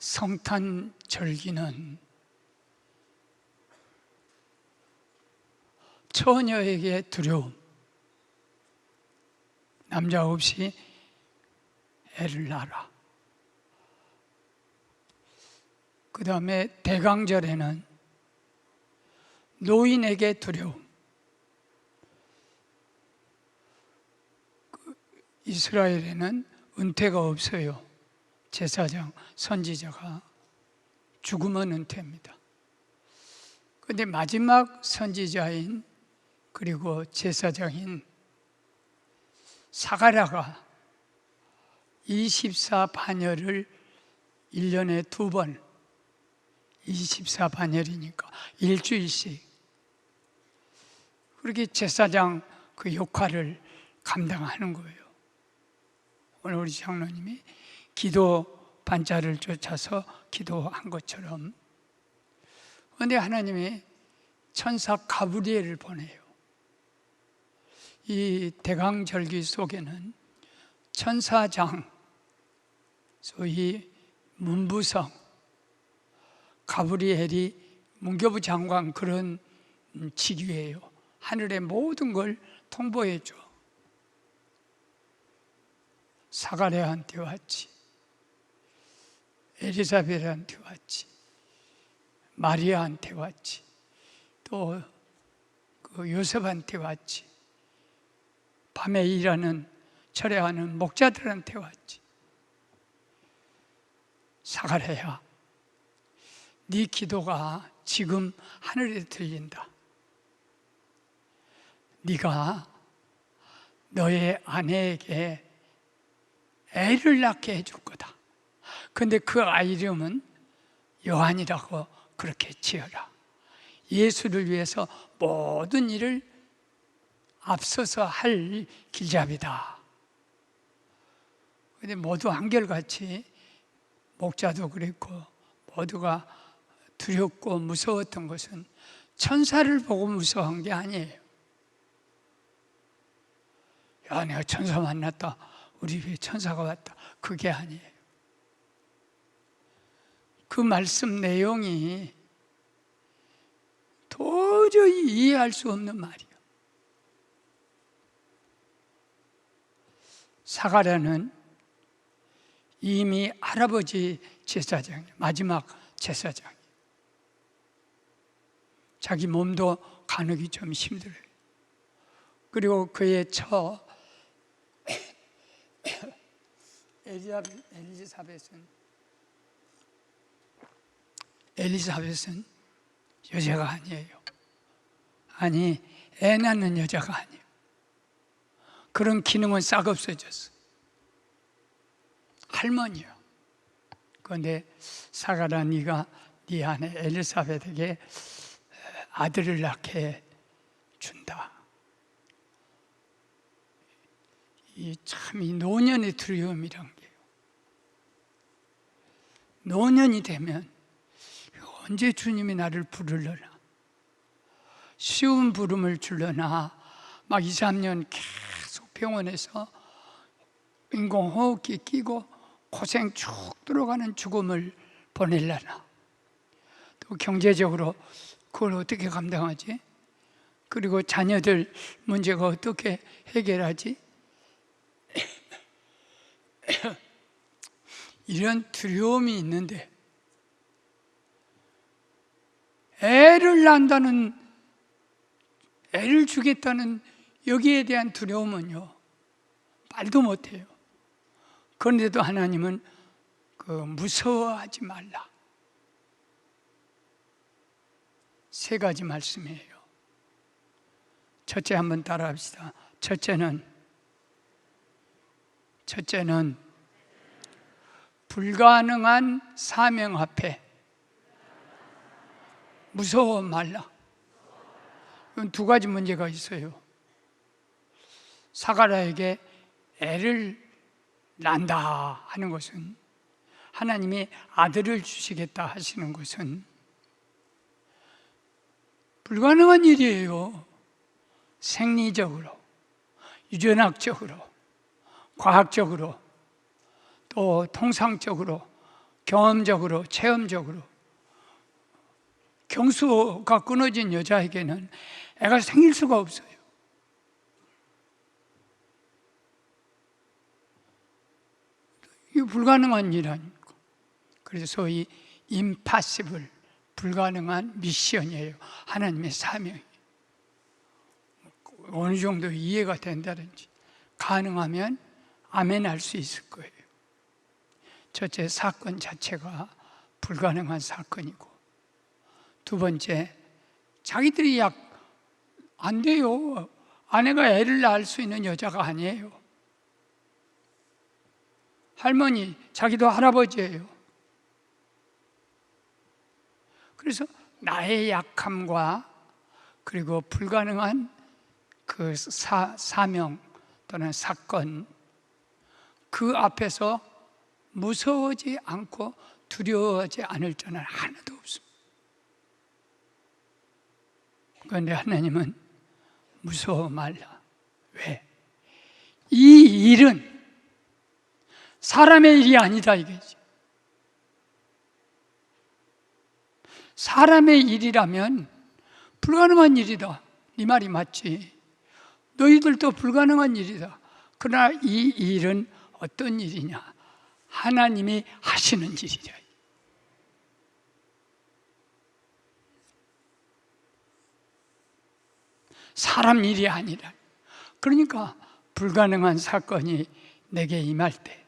성탄 절기는 처녀에게 두려움, 남자 없이 애를 낳아라. 그 다음에 대강절에는 노인에게 두려움. 이스라엘에는 은퇴가 없어요. 제사장, 선지자가 죽으면 은퇴입니다. 그런데 마지막 선지자인 그리고 제사장인 사가랴가 24반열을 1년에 2번, 24반열이니까 일주일씩 그렇게 제사장 그 역할을 감당하는 거예요. 오늘 우리 장로님이 기도 반자를 쫓아서 기도한 것처럼. 그런데 하나님이 천사 가브리엘을 보내요. 이 대강절기 속에는 천사장, 소위 문부성, 가브리엘이 문교부 장관 그런 직위예요. 하늘의 모든 걸 통보해 줘. 사가랴한테 왔지, 엘리사벳한테 왔지, 마리아한테 왔지, 또 그 요셉한테 왔지, 밤에 일하는 철회하는 목자들한테 왔지. 사가랴야, 네 기도가 지금 하늘에 들린다. 네가 너의 아내에게 애를 낳게 해줄 거다. 근데 그 아이 이름은 요한이라고 그렇게 지어라. 예수를 위해서 모든 일을 앞서서 할 길잡이다. 근데 모두 한결같이 목자도 그랬고 모두가 두렵고 무서웠던 것은 천사를 보고 무서워한 게 아니에요. 야, 내가 천사 만났다, 우리 위에 천사가 왔다, 그게 아니에요. 그 말씀 내용이 도저히 이해할 수 없는 말이에요. 사가랴는 이미 할아버지 제사장이 마지막 제사장이 자기 몸도 가누기 좀 힘들어요. 그리고 그의 처 엘리사벳은 여자가 아니에요. 아니, 애 낳는 여자가 아니에요. 그런 기능은 싹 없어졌어. 할머니요. 그런데 사가랴, 네가 네 아내 엘리사벳에게 아들을 낳게 준다. 이 노년의 두려움이란 게요. 노년이 되면 언제 주님이 나를 부르려나? 쉬운 부름을 주려나? 막 2, 3년 계속 병원에서 인공호흡기 끼고 고생 쭉 들어가는 죽음을 보내려나? 또 경제적으로 그걸 어떻게 감당하지? 그리고 자녀들 문제가 어떻게 해결하지? 이런 두려움이 있는데 애를 낳는다는, 애를 주겠다는 여기에 대한 두려움은요, 말도 못해요. 그런데도 하나님은 무서워하지 말라. 3가지 말씀이에요. 첫째 한번 따라 합시다. 첫째는 불가능한 사명 앞에 무서워 말라. 이건 2가지 문제가 있어요. 사가랴에게 애를 낳는다 하는 것은, 하나님이 아들을 주시겠다 하시는 것은 불가능한 일이에요. 생리적으로, 유전학적으로, 과학적으로, 또 통상적으로 경험적으로, 체험적으로 경수가 끊어진 여자에게는 애가 생길 수가 없어요. 이거 불가능한 일 아닙니까? 그래서 소위 impossible, 불가능한 미션이에요. 하나님의 사명이. 어느 정도 이해가 된다든지 가능하면 아멘 할 수 있을 거예요. 첫째, 사건 자체가 불가능한 사건이고, 두 번째, 자기들이 안 돼요. 아내가 애를 낳을 수 있는 여자가 아니에요. 할머니, 자기도 할아버지예요. 그래서 나의 약함과 그리고 불가능한 그 사명 또는 사건, 그 앞에서 무서워하지 않고 두려워하지 않을 자는 하나도 없습니다. 그런데 하나님은 무서워 말라. 왜? 이 일은 사람의 일이 아니다 이거지. 사람의 일이라면 불가능한 일이다. 네 말이 맞지. 너희들도 불가능한 일이다. 그러나 이 일은 어떤 일이냐? 하나님이 하시는 일이다. 사람 일이 아니라. 그러니까 불가능한 사건이 내게 임할 때,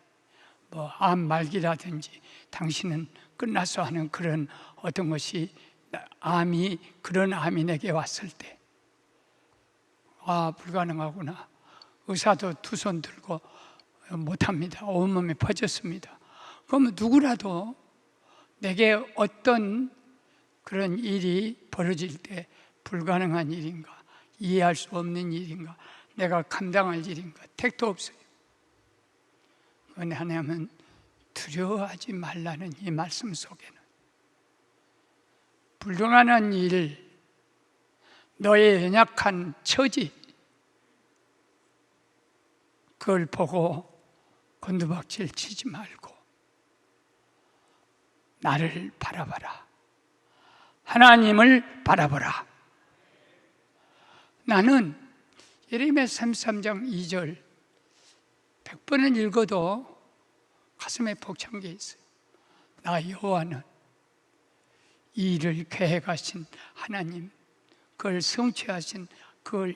뭐 암 말기라든지 당신은 끝났어 하는 그런 어떤 것이, 그런 암이 내게 왔을 때, 불가능하구나. 의사도 두 손 들고 못합니다. 온몸에 퍼졌습니다. 그러면 누구라도 내게 어떤 그런 일이 벌어질 때 불가능한 일인가, 이해할 수 없는 일인가, 내가 감당할 일인가, 택도 없어요. 그런데 하나님은 두려워하지 말라는 이 말씀 속에는 불가능한 일, 너의 연약한 처지, 그걸 보고 곤두박질 치지 말고 나를 바라봐라. 하나님을 바라보라. 나는 예레미야 33장 2절 100번을 읽어도 가슴에 벅찬 게 있어요. 나 여호와는 이 일을 계획하신 하나님, 그걸 성취하신, 그걸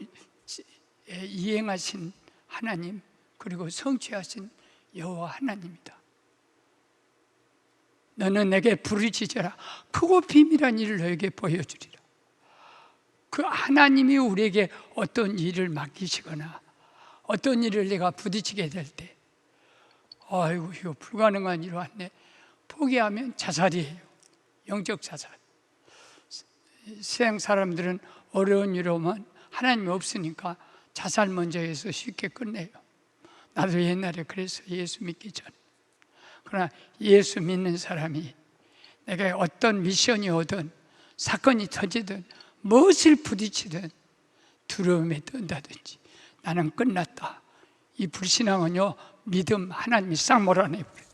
이행하신 하나님, 그리고 성취하신 여호와 하나님이다. 너는 내게 부르짖어라. 크고 비밀한 일을 너에게 보여주리라. 그 하나님이 우리에게 어떤 일을 맡기시거나 어떤 일을 내가 부딪히게 될 때, 아이고 이거 불가능한 일 왔네, 포기하면 자살이에요. 영적 자살. 세상 사람들은 어려운 일 오면 하나님이 없으니까 자살 먼저 해서 쉽게 끝내요. 나도 옛날에 그랬어요. 예수 믿기 전에. 그러나 예수 믿는 사람이 내가 어떤 미션이 오든 사건이 터지든 무엇을 부딪히든 두려움에 떤다든지 나는 끝났다. 이 불신앙은요, 믿음 하나님이 싹 몰아내버려요.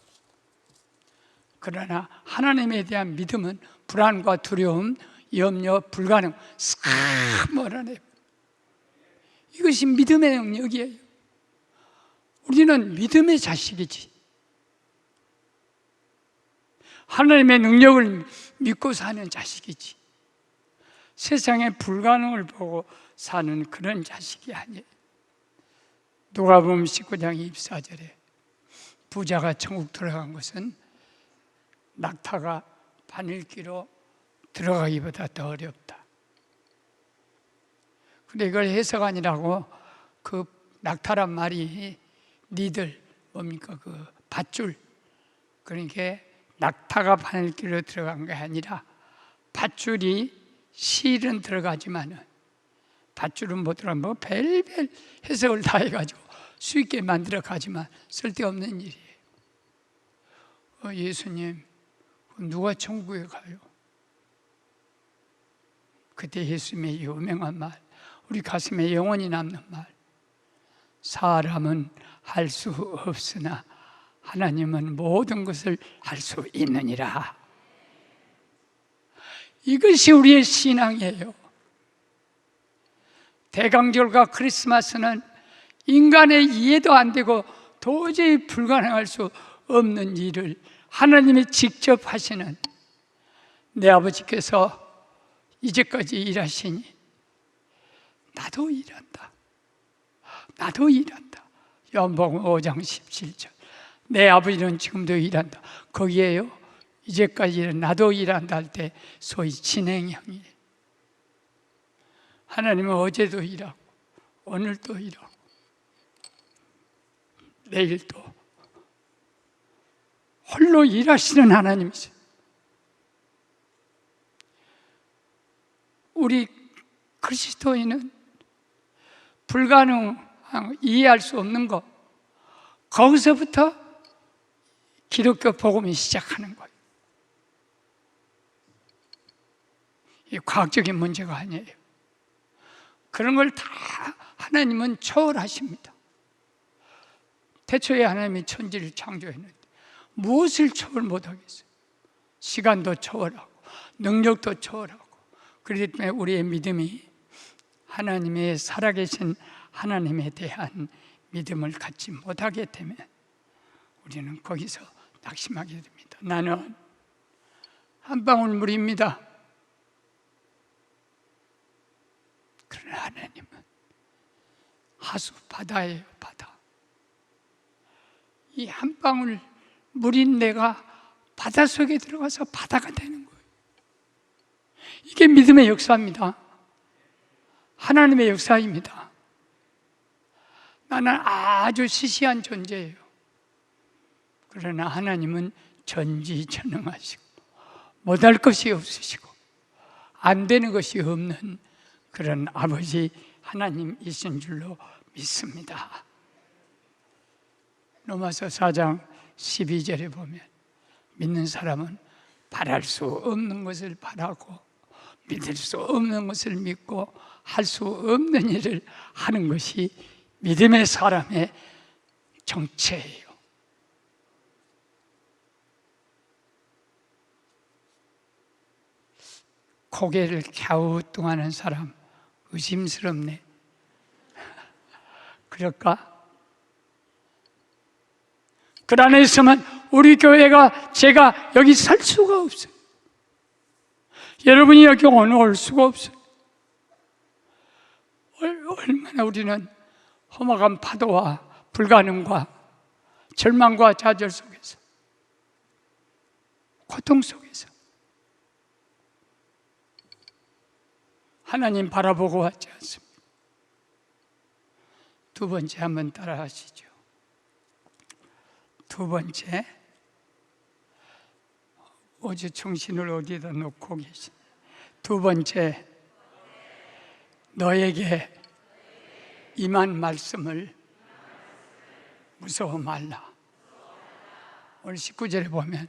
그러나 하나님에 대한 믿음은 불안과 두려움, 염려, 불가능 싹 몰아내버려요. 이것이 믿음의 영역이에요. 우리는 믿음의 자식이지. 하나님의 능력을 믿고 사는 자식이지. 세상의 불가능을 보고 사는 그런 자식이 아니에요. 누가복음 19장 24절에 부자가 천국 들어간 것은 낙타가 바늘기로 들어가기보다 더 어렵다. 근데 이걸 해석하니라고 그 낙타란 말이 니들 뭡니까? 그 밧줄. 그러니까 낙타가 바늘기로 들어간 게 아니라 밧줄이 실은 들어가지만은 밧줄은 못 들어가면 뭐 별별 해석을 다 해가지고 수있게 만들어 가지만 쓸데없는 일이에요. 예수님, 누가 천국에 가요? 그때 예수님의 유명한 말, 우리 가슴에 영원히 남는 말, 사람은 할 수 없으나 하나님은 모든 것을 할 수 있느니라. 이것이 우리의 신앙이에요. 대강절과 크리스마스는 인간의 이해도 안 되고 도저히 불가능할 수 없는 일을 하나님이 직접 하시는, 내 아버지께서 이제까지 일하시니 나도 일한다. 나도 일한다. 요한복음 5장 17절. 내 아버지는 지금도 일한다. 거기에요, 이제까지 나도 일한다 할 때 소위 진행형이에요. 하나님은 어제도 일하고 오늘도 일하고 내일도 홀로 일하시는 하나님이세요. 우리 그리스도인은 불가능한, 이해할 수 없는 것, 거기서부터 기독교 복음이 시작하는 거예요. 이 과학적인 문제가 아니에요. 그런 걸 다 하나님은 초월하십니다. 태초에 하나님이 천지를 창조했는데 무엇을 초월 못하겠어요? 시간도 초월하고 능력도 초월하고. 그렇기 때문에 우리의 믿음이 하나님의 살아계신 하나님에 대한 믿음을 갖지 못하게 되면 우리는 거기서 낙심하게 됩니다. 나는 한 방울 물입니다. 그러나 하나님은 하수 바다예요, 바다. 이 한 방울 물인 내가 바다 속에 들어가서 바다가 되는 거예요. 이게 믿음의 역사입니다. 하나님의 역사입니다. 나는 아주 시시한 존재예요. 그러나 하나님은 전지전능하시고 못할 것이 없으시고 안 되는 것이 없는 그런 아버지 하나님이신 줄로 믿습니다. 로마서 4장 12절에 보면 믿는 사람은 바랄 수 없는 것을 바라고 믿을 수 없는 것을 믿고 할 수 없는 일을 하는 것이 믿음의 사람의 정체예요. 고개를 갸우뚱하는 사람 의심스럽네. 그럴까? 그 안에 있으면 우리 교회가, 제가 여기 살 수가 없어요. 여러분이 여기 올 수가 없어요. 얼마나 우리는 험악한 파도와 불가능과 절망과 좌절 속에서, 고통 속에서 하나님 바라보고 왔지 않습니까? 두 번째 한번 따라 하시죠. 두 번째, 어제 정신을 어디에다 놓고 계신? 두 번째, 너에게 임한 말씀을 무서워 말라. 오늘 19절에 보면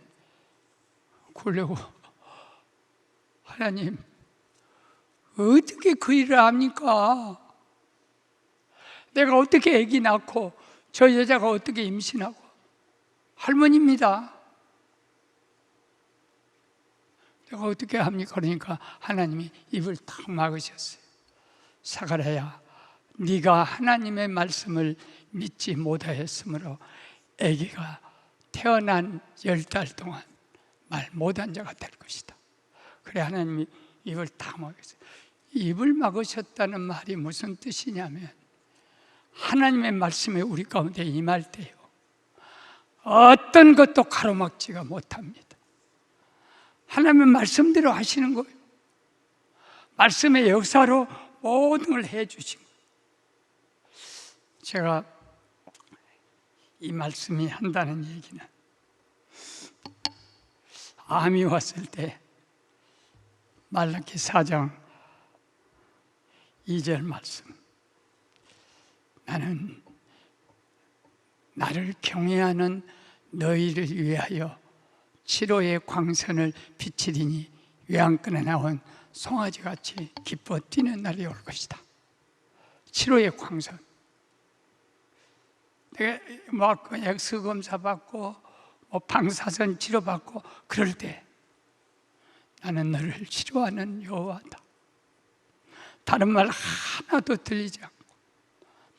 굴려고, 하나님 어떻게 그 일을 합니까? 내가 어떻게 아기 낳고 저 여자가 어떻게 임신하고, 할머니입니다. 내가 어떻게 합니까? 그러니까 하나님이 입을 탁 막으셨어요. 사가랴야, 네가 하나님의 말씀을 믿지 못하였으므로 아기가 태어난 10달 동안 말 못한 자가 될 것이다. 그래 하나님이 입을 탁 막으셨어요. 입을 막으셨다는 말이 무슨 뜻이냐면, 하나님의 말씀이 우리 가운데 임할 때요, 어떤 것도 가로막지가 못합니다. 하나님의 말씀대로 하시는 거예요. 말씀의 역사로 모든 걸 해주신 거예요. 제가 이 말씀이 한다는 얘기는, 암이 왔을 때 말라기 4장 2절 말씀, 나는 나를 경외하는 너희를 위하여 치료의 광선을 비치리니 외양간에 나온 송아지같이 기뻐 뛰는 날이 올 것이다. 치료의 광선, 내가 뭐 엑스 검사 받고 뭐 방사선 치료 받고 그럴 때 나는 너를 치료하는 여호와다. 다른 말 하나도 들리지 않고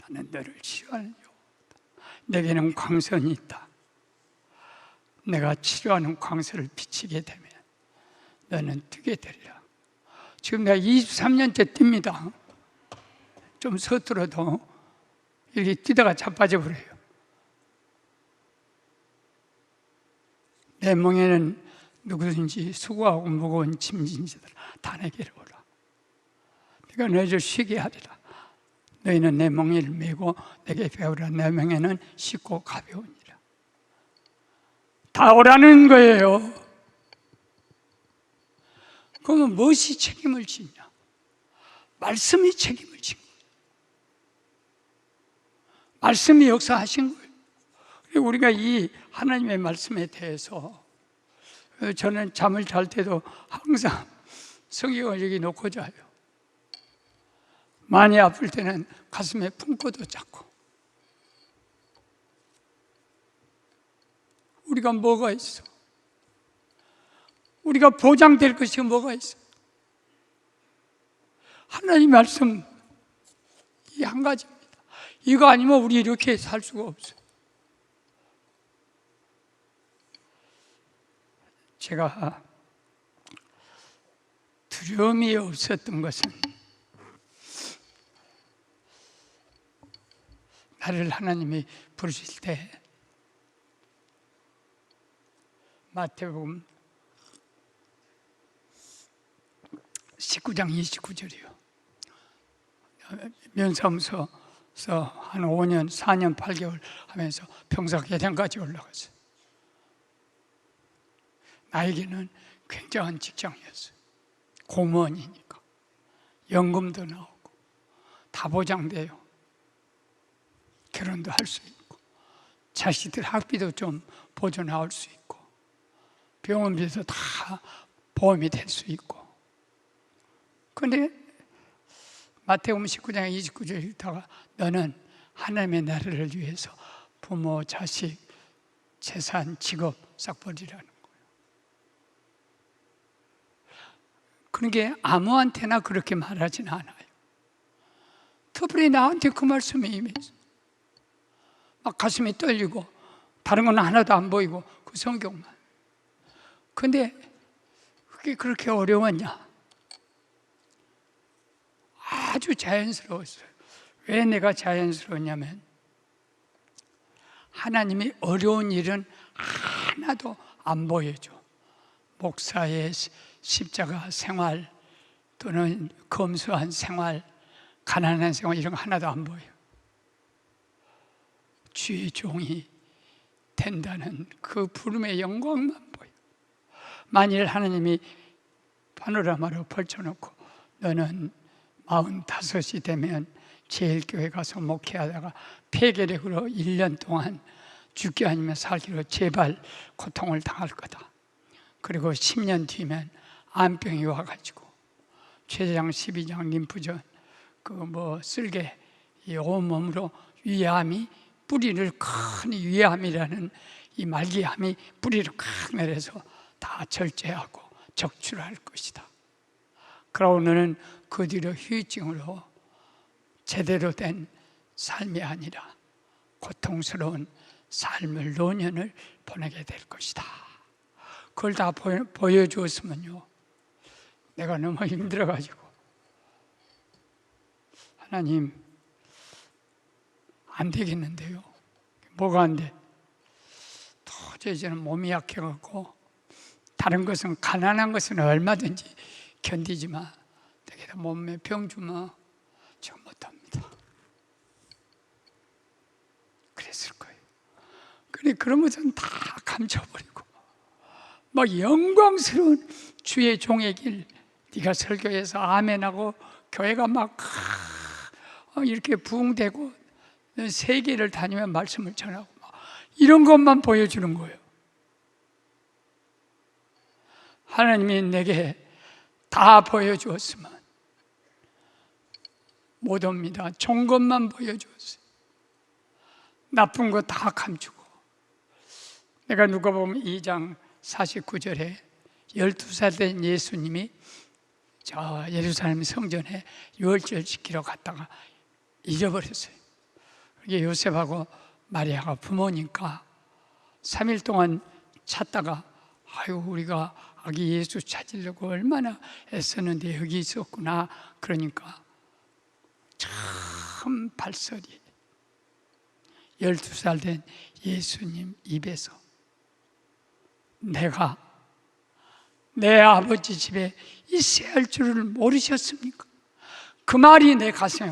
나는 너를 치료하는 여호와다. 내게는 광선이 있다. 내가 치료하는 광선을 비치게 되면 너는 뛰게 되리라. 지금 내가 23년째 뜁니다. 좀 서툴어도 이렇게 뛰다가 자빠져 버려요. 내 멍에는 누구든지 수고하고 무거운 짐진 자들 다 내게로 오라. 내가 너희를 쉬게 하리라. 너희는 내 멍에를 메고 내게 배우라. 내 멍에는 쉽고 가벼우니라. 다 오라는 거예요. 그러면 무엇이 책임을 지냐? 말씀이 책임을 진 거예요. 말씀이 역사하신 거예요. 그리고 우리가 이 하나님의 말씀에 대해서 저는 잠을 잘 때도 항상 성경을 여기 놓고 자요. 많이 아플 때는 가슴에 품고도 자고. 우리가 뭐가 있어? 우리가 보장될 것이 뭐가 있어? 하나님 말씀 이 한 가지입니다. 이거 아니면 우리 이렇게 살 수가 없어요. 제가 두려움이 없었던 것은 나를 하나님이 부르실 때 마태복음 19장 29절이요. 면사무소에서 한 5년, 4년, 8개월 하면서 평사계단까지 올라갔어요. 나에게는 굉장한 직장이었어요. 공무원이니까 연금도 나오고 다 보장돼요. 결혼도 할 수 있고 자식들 학비도 좀 보조 나올 수 있고 병원비도 다 보험이 될 수 있고. 그런데 마태복음 19장 29절 읽다가 너는 하나님의 나라를 위해서 부모, 자식, 재산, 직업 싹 버리라는 거예요. 그러니까 아무한테나 그렇게 말하진 않아요. 특별히 나한테 그 말씀이 임해서 막 가슴이 떨리고 다른 건 하나도 안 보이고 그 성경만. 근데 그게 그렇게 어려웠냐? 아주 자연스러웠어요. 왜 내가 자연스러웠냐면 하나님이 어려운 일은 하나도 안 보여줘. 목사의 십자가 생활 또는 검소한 생활, 가난한 생활 이런 거 하나도 안 보여. 주의 종이 된다는 그 부름의 영광만 보여. 만일 하나님이 파노라마로 펼쳐놓고 너는 45이 되면 제일교회 가서 목회하다가 폐결핵으로 1년 동안 죽기 아니면 살기로 재발 고통을 당할 거다. 그리고 10년 뒤면 암병이 와가지고 최장 12장 림프전 쓸개 이 온몸으로 위암이 뿌리를 큰 위암이라는 이 말기암이 뿌리를 큰 내려서 다 절제하고 적출할 것이다. 그러고 너는 그 뒤로 후유증으로 제대로 된 삶이 아니라 고통스러운 삶을 노년을 보내게 될 것이다. 그걸 다 보여주었으면요 내가 너무 힘들어가지고 하나님 안 되겠는데요. 뭐가 안 돼? 도저히 저는 몸이 약해갖고 다른 것은 가난한 것은 얼마든지 견디지만 되게 몸에 병 주면 저 못합니다. 그랬을 거예요. 그래 그런 것은 다 감춰버리고 막 영광스러운 주의 종의 길 네가 설교해서 아멘하고 교회가 막 이렇게 부흥되고 세계를 다니며 말씀을 전하고 이런 것만 보여주는 거예요. 하나님이 내게 다 보여주었으면 못 옵니다. 좋은 것만 보여주었어요. 나쁜 거 다 감추고. 내가 누가복음 2장 49절에 12살 된 예수님이 저 예루살렘 성전에 유월절 지키러 갔다가 잊어버렸어요. 그게 요셉하고 마리아가 부모니까 3일 동안 찾다가 아유 우리가 아기 예수 찾으려고 얼마나 애썼는데 여기 있었구나. 그러니까 참 발설이 12살 된 예수님 입에서 내가 내 아버지 집에 있어야 할 줄을 모르셨습니까? 그 말이 내 가슴에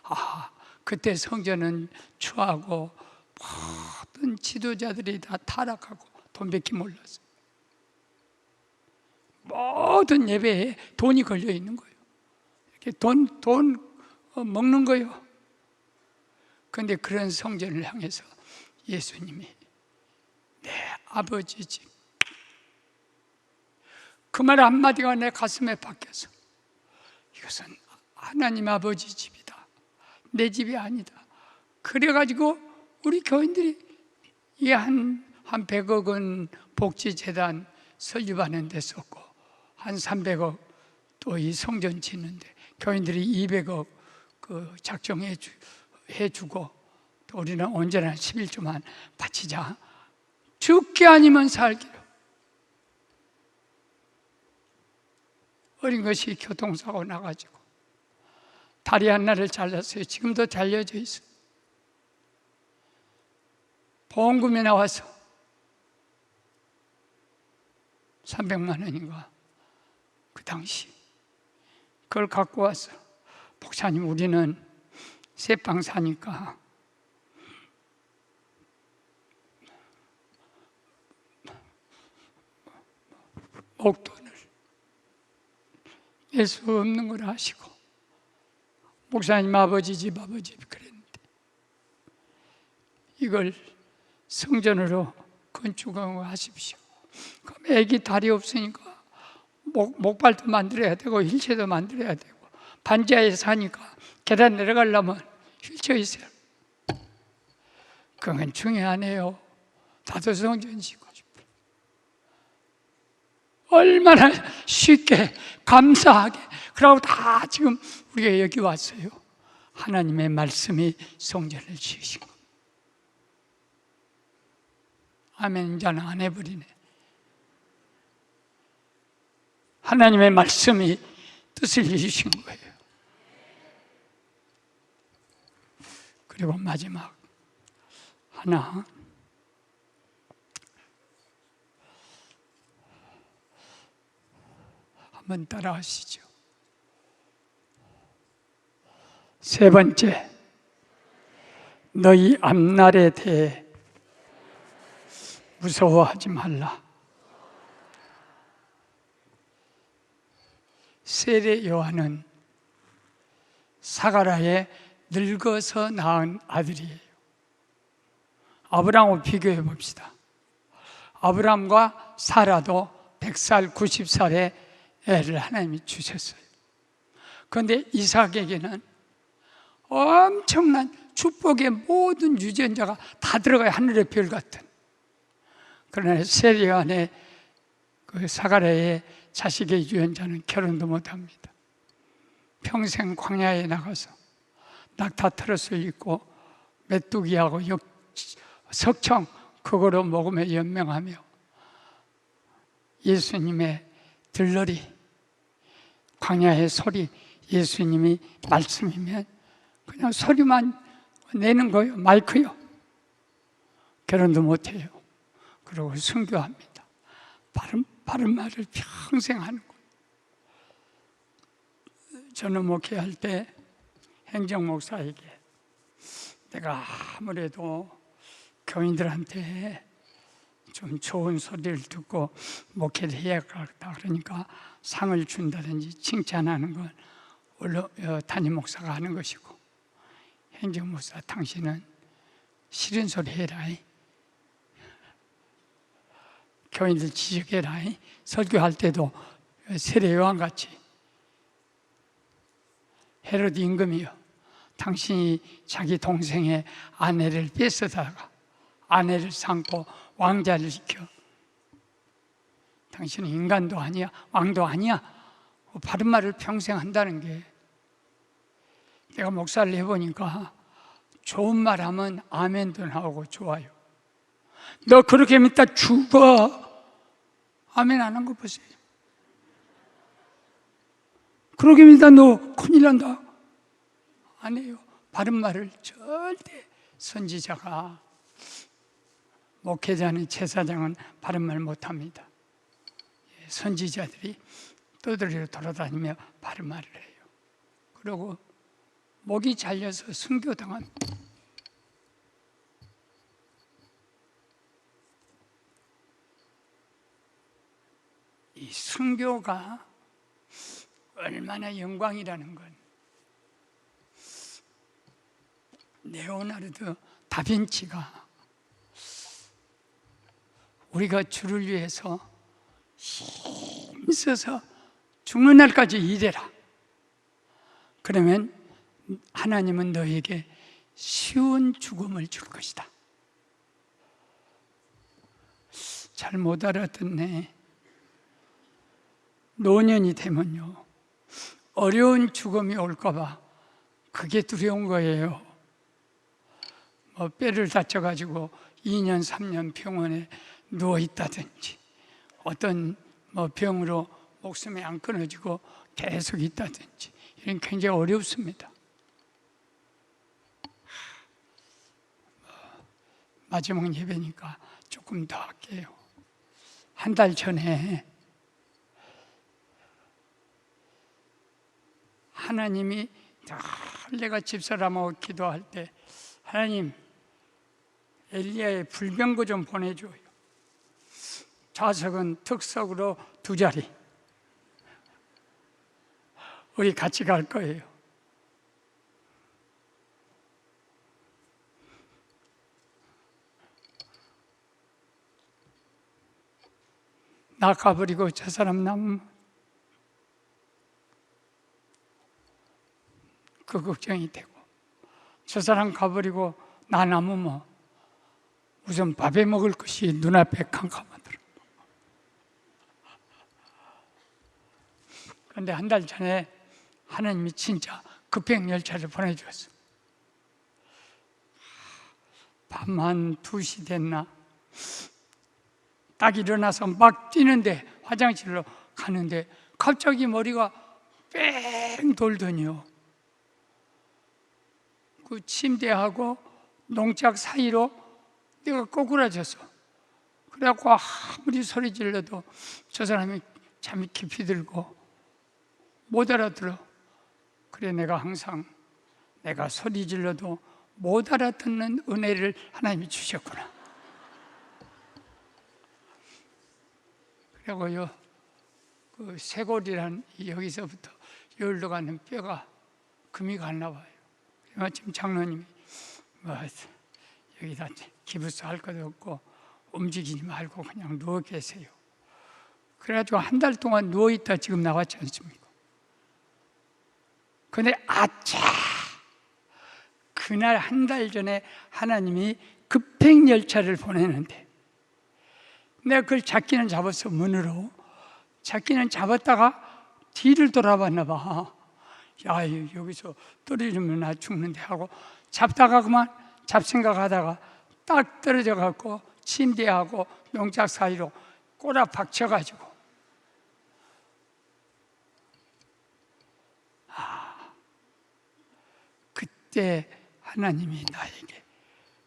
확, 그때 성전은 추하고 모든 지도자들이 다 타락하고 돈밖에 몰랐어요. 모든 예배에 돈이 걸려 있는 거예요. 이렇게 돈 먹는 거예요. 그런데 그런 성전을 향해서 예수님이 내 아버지 집, 그 말 한마디가 내 가슴에 박혀서 이것은 하나님 아버지 집이다, 내 집이 아니다. 그래가지고 우리 교인들이 이 한 100억 원 복지재단 설립하는 데 썼고 한 300억 또 이 성전 짓는데 교인들이 200억 그 작정해 주고 또 우리는 언제나 11조만 바치자. 죽기 아니면 살기로. 어린 것이 교통사고 나가지고 다리 하나를 잘랐어요. 지금도 잘려져 있어요. 보험금이 나와서 300만 원인가 그 당시 그걸 갖고 와서 목사님 우리는 새빵 사니까 목돈을 낼 수 없는 걸 아시고 목사님 아버지 집 그랬는데 이걸 성전으로 건축하십시오. 그럼 애기 다리 없으니까 목발도 만들어야 되고 휠체어도 만들어야 되고 반지하에 사니까 계단 내려가려면 휠체어 있어요. 그건 중요하네요. 나도 성전 짓고 싶어요. 얼마나 쉽게 감사하게 그러고 다 지금 우리가 여기 왔어요. 하나님의 말씀이 성전을 지으신 겁니다. 아멘. 이제는 안 해버리네. 하나님의 말씀이 뜻을 이루신 거예요. 그리고 마지막 하나, 한번 따라하시죠. 세 번째, 너희 앞날에 대해 무서워하지 말라. 세례 요한은 사가랴의 늙어서 낳은 아들이에요. 아브라함과 비교해 봅시다. 아브라함과 사라도 100살, 90살에 애를 하나님이 주셨어요. 그런데 이삭에게는 엄청난 축복의 모든 유전자가 다 들어가요. 하늘의 별 같은. 그러나 세례 요한의 그 사가랴의 자식의 유전자는 결혼도 못합니다. 평생 광야에 나가서 낙타 트러스를 입고 메뚜기하고 석청 그거로 먹으며 연명하며 예수님의 들러리, 광야의 소리, 예수님이 말씀이면 그냥 소리만 내는 거예요. 마이크요. 결혼도 못해요. 그리고 순교합니다. 바른 말을 평생 하는 거예요. 저는 목회할 때 행정목사에게 내가 아무래도 교인들한테 좀 좋은 소리를 듣고 목회를 해야겠다 그러니까 상을 준다든지 칭찬하는 건 담임 목사가 하는 것이고 행정목사 당신은 싫은 소리 해라. 교인들 지적해라. 설교할 때도 세례 요한같이 헤로드 임금이요 당신이 자기 동생의 아내를 뺏어다가 아내를 삼고 왕자를 시켜. 당신은 인간도 아니야, 왕도 아니야. 바른 말을 평생 한다는 게, 내가 목사를 해보니까 좋은 말 하면 아멘도 나오고 좋아요. 너 그렇게 믿다 죽어. 아멘 안 한 거 보세요. 그러게 믿다 너 큰일 난다. 안 해요. 바른 말을 절대 선지자가, 목회자는 제사장은 바른 말 못합니다. 선지자들이 떠들이로 돌아다니며 바른 말을 해요. 그리고 목이 잘려서 순교당합니다. 이 순교가 얼마나 영광이라는 건, 레오나르도 다빈치가 우리가 주를 위해서 힘써서 죽는 날까지 일해라. 그러면 하나님은 너에게 쉬운 죽음을 줄 것이다. 잘 못 알아듣네. 노년이 되면요, 어려운 죽음이 올까봐 그게 두려운 거예요. 뼈를 다쳐가지고 2년, 3년 병원에 누워있다든지, 어떤 병으로 목숨이 안 끊어지고 계속 있다든지, 이런 굉장히 어렵습니다. 마지막 예배니까 조금 더 할게요. 한 달 전에 하나님이 내가 집사람하고 기도할 때, 하나님 엘리야의 불병거 좀 보내줘요. 좌석은 특석으로 2자리. 우리 같이 갈 거예요. 나 가버리고 저 사람 남으면 그 걱정이 되고, 저 사람 가버리고 나 남으면 우선 밥에 먹을 것이 눈앞에 캄캄하더라. 그런데 한 달 전에 하나님이 진짜 급행열차를 보내주었어. 밤 2시 됐나? 딱 일어나서 막 뛰는데, 화장실로 가는데 갑자기 머리가 뺑 돌더니요, 그 침대하고 농짝 사이로 내가 꼬꾸라졌어. 그래갖고 아무리 소리 질러도 저 사람이 잠이 깊이 들고 못 알아들어. 그래, 내가 항상 내가 소리 질러도 못 알아듣는 은혜를 하나님이 주셨구나. 그리고요, 그 쇄골이란 여기서부터 여기로 가는 뼈가 금이 갔나 봐요. 마침 장로님이 여기다 기부스 할 것도 없고 움직이지 말고 그냥 누워 계세요. 그래가지고 한 달 동안 누워있다 지금 나왔지 않습니까? 근데 아차! 그날 한 달 전에 하나님이 급행열차를 보내는데, 내가 그걸 잡기는 잡았어, 문으로. 잡기는 잡았다가 뒤를 돌아봤나 봐. 야, 여기서 떨어지면 나 죽는데 하고 잡다가 그만 잡생각하다가 딱 떨어져 갖고 침대하고 농작 사이로 꼬라 박쳐가지고, 그때 하나님이 나에게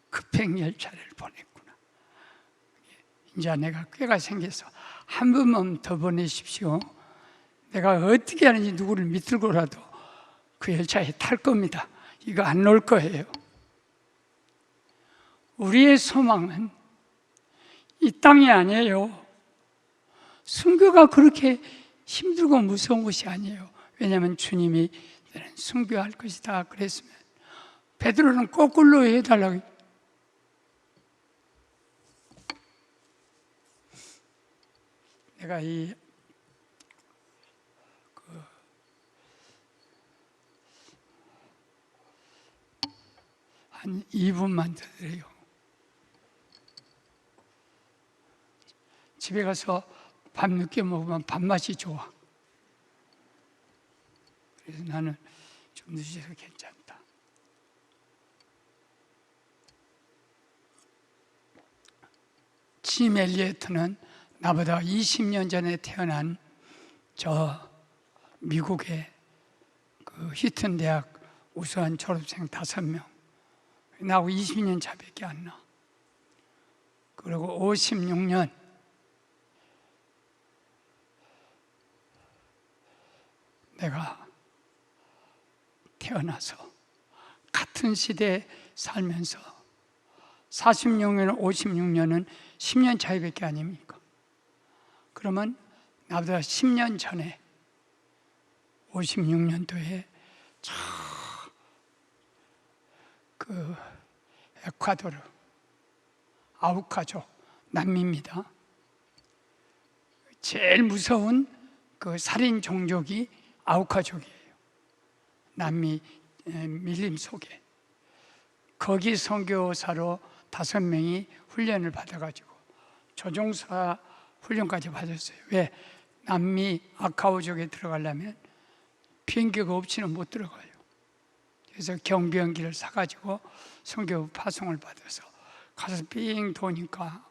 급행열차를 보냈구나. 이제 내가 꾀가 생겨서 한 번만 더 보내십시오. 내가 어떻게 하는지 누구를 믿들고라도 그 열차에 탈 겁니다. 이거 안 놓을 거예요. 우리의 소망은 이 땅이 아니에요. 순교가 그렇게 힘들고 무서운 것이 아니에요. 왜냐하면 주님이 너는 순교할 것이다 그랬으면 베드로는 거꾸로 해달라고. 내가 한 2분만 더 드려요. 집에 가서 밤늦게 먹으면 밥맛이 좋아. 그래서 나는 좀 늦어서 괜찮다. 짐 엘리어트는 나보다 20년 전에 태어난 저 미국의 그 히튼 대학 우수한 졸업생 5명, 나하고 20년 차밖에 안 나. 그리고 56년 내가 태어나서 같은 시대에 살면서 46년, 56년은 10년 차이밖에 아닙니까? 그러면 나보다 10년 전에 56년도에 그 에콰도르 아우카족 남미입니다. 제일 무서운 그 살인 종족이 아우카족이에요. 남미 밀림 속에. 거기 선교사로 5명이 훈련을 받아가지고 조종사 훈련까지 받았어요. 왜? 남미 아카우족에 들어가려면 비행기가 없이는 못 들어가요. 그래서 경비행기를 사가지고 선교 파송을 받아서 가서 삥 도니까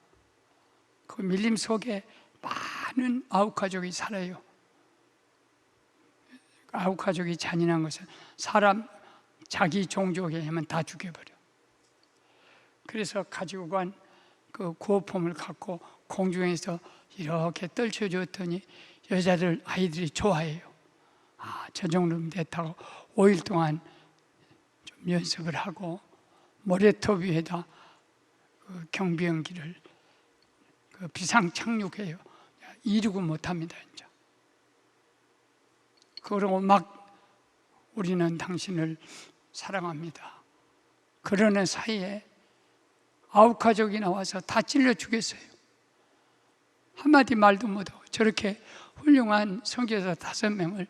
그 밀림 속에 많은 아우카족이 살아요. 아우카족이 잔인한 것은 사람 자기 종족에 하면 다 죽여버려. 그래서 가지고 간 그 구호품을 갖고 공중에서 이렇게 떨쳐줬더니 여자들 아이들이 좋아해요. 아, 저 정도면 됐다고 5일 동안 좀 연습을 하고 모래톱 위에다 그 경비행기를 그 비상 착륙해요. 이루고 못합니다, 이제. 그러고 막 우리는 당신을 사랑합니다. 그러는 사이에 아우카족이 나와서 다 찔러 죽였어요. 한마디 말도 못하고 저렇게 훌륭한 선교사 5명을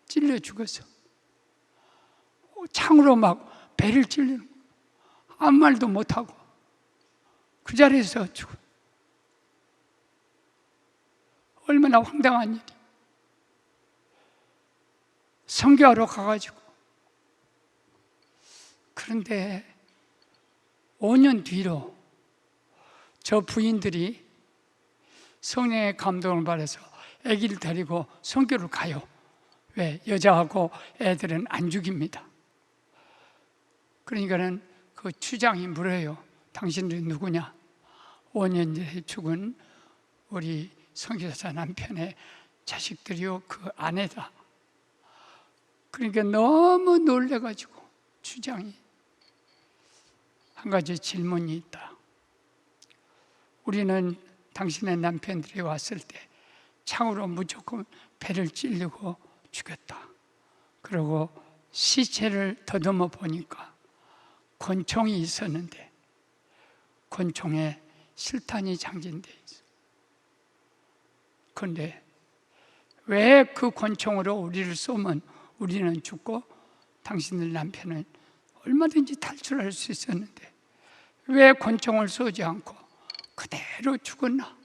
찔러 죽었어. 창으로 막 배를 찔르는 거예요. 아무 말도 못하고 그 자리에서 죽어. 얼마나 황당한 일이. 선교하러 가가지고. 그런데 5년 뒤로 저 부인들이 성령의 감동을 받아서 아기를 데리고 선교를 가요. 왜? 여자하고 애들은 안 죽입니다. 그러니까는 그 추장이 물어요. 당신들이 누구냐? 5년 전에 죽은 우리 선교사 남편의 자식들이요, 그 아내다. 그러니까 너무 놀래가지고 추장이 한 가지 질문이 있다. 우리는 당신의 남편들이 왔을 때 창으로 무조건 배를 찔르고 죽였다. 그리고 시체를 더듬어 보니까 권총이 있었는데 권총에 실탄이 장전돼 있어. 그런데 왜 그 권총으로 우리를 쏘면 우리는 죽고 당신들 남편은 얼마든지 탈출할 수 있었는데 왜 권총을 쏘지 않고 그대로 죽었나?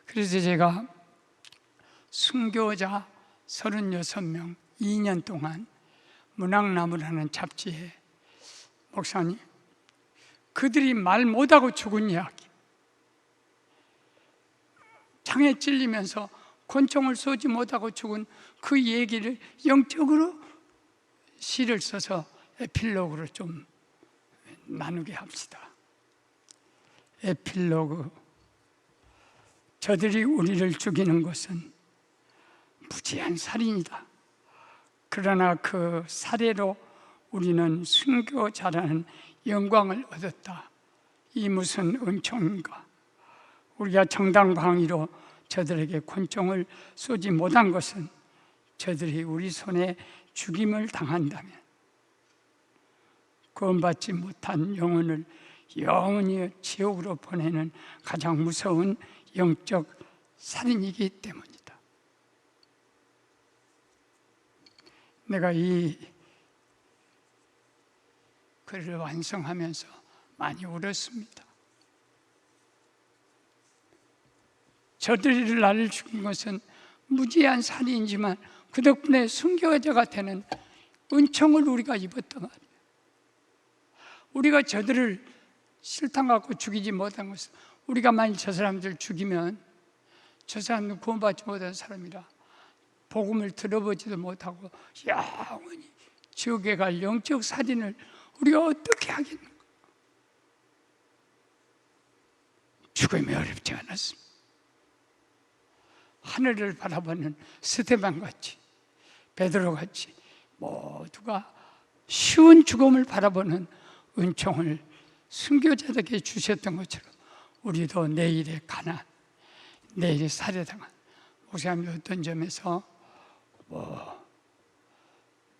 그래서 제가 순교자 36명 2년 동안 문학나무라는 잡지에 목사님, 그들이 말 못하고 죽은 이야기, 창에 찔리면서 권총을 쏘지 못하고 죽은 그 얘기를 영적으로 시를 써서 에필로그로 좀 나누게 합시다. 에필로그. 저들이 우리를 죽이는 것은 무지한 살인이다. 그러나 그 살해로 우리는 순교자라는 영광을 얻었다. 이 무슨 은총인가? 우리가 정당 방위로 저들에게 권총을 쏘지 못한 것은 저들이 우리 손에 죽임을 당한다면 구원받지 못한 영혼을 영원히 지옥으로 보내는 가장 무서운 영적 살인이기 때문이다. 내가 이 그를 완성하면서 많이 울었습니다. 저들이 나를 죽인 것은 무지한 살인이지만 그 덕분에 순교자가 되는 은총을 우리가 입었단 말이에요. 우리가 저들을 실탄 갖고 죽이지 못한 것은, 우리가 만일 저 사람들 죽이면 저 사람은 구원받지 못한 사람이라 복음을 들어보지도 못하고 영원히 지옥에 갈 영적 살인을 우리가 어떻게 하겠는가? 죽음이 어렵지 않았습니다. 하늘을 바라보는 스데반같이, 베드로같이 모두가 쉬운 죽음을 바라보는 은총을 순교자들에게 주셨던 것처럼 우리도 내일의 가난, 내일의 살해당한, 목사님이 어떤 점에서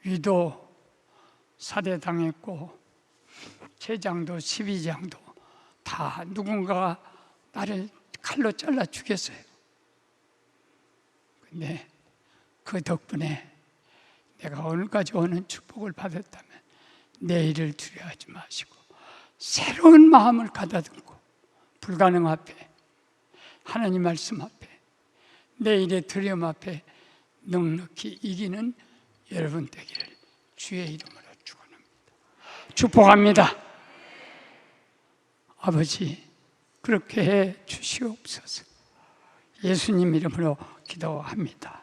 위도 살해당했고 제장도 12장도 다 누군가가 나를 칼로 잘라 죽였어요. 근데 그 덕분에 내가 오늘까지 오는 축복을 받았다면 내일을 두려워하지 마시고 새로운 마음을 가다듬고 불가능 앞에, 하나님 말씀 앞에, 내일의 두려움 앞에 넉넉히 이기는 여러분 되기를 주의 이름으로 축원합니다. 축복합니다. 아버지, 그렇게 해 주시옵소서. 예수님 이름으로 기도합니다.